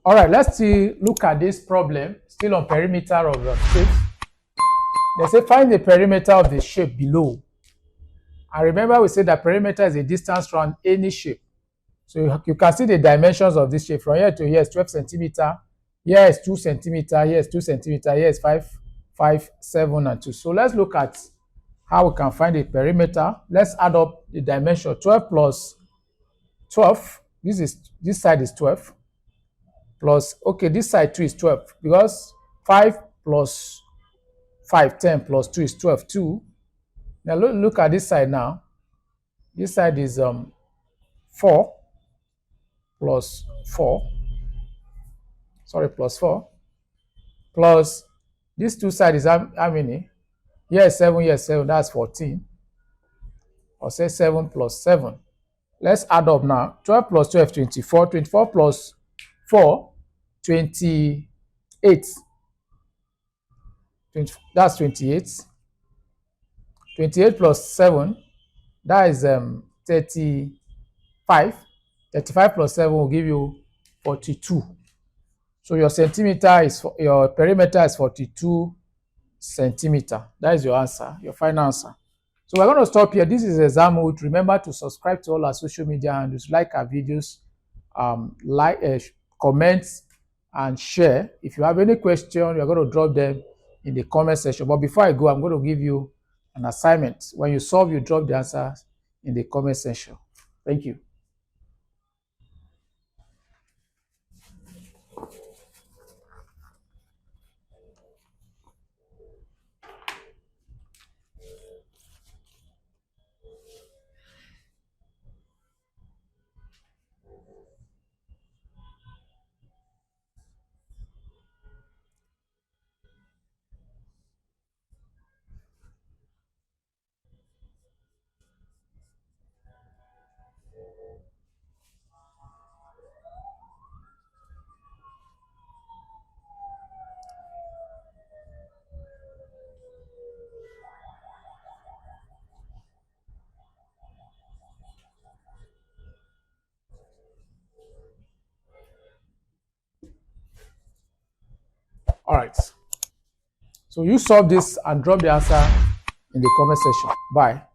All right, let's look at this problem, still on perimeter of the shape. They say find the perimeter of the shape below. And remember we said that perimeter is a distance from any shape. So you can see the dimensions of this shape. From here to here is 12 centimeter. Here is 2 centimeter. Here is 2 centimeter. Here is 5, 7, and 2. So let's look at how we can find the perimeter. Let's add up the dimension. 12 plus 12. This side is 12. Plus, okay, this side 2 is 12. Because 5 plus 5, 10 plus 2 is 12. 2. Now look at this side now. This side is 4 plus 4. Sorry, plus 4. Plus these two sides is how many? Here is 7, here is 7, that's 14. Or say 7 plus 7. Let's add up now. 12 plus 12, 24. 24 plus 4, 28. that's 28. 28 plus 7, that is 35. 35 plus 7 will give you 42. So your perimeter is 42 centimeter. That is your answer, your final answer. So we're going to stop here. This is Examhood. Remember to subscribe to all our social media and like our videos, comment and share. If you have any question, you're going to drop them in the comment section. But before I go, I'm going to give you an assignment. When you solve, you drop the answers in the comment section. Thank you. All right. So you solve this and drop the answer in the comment section. Bye.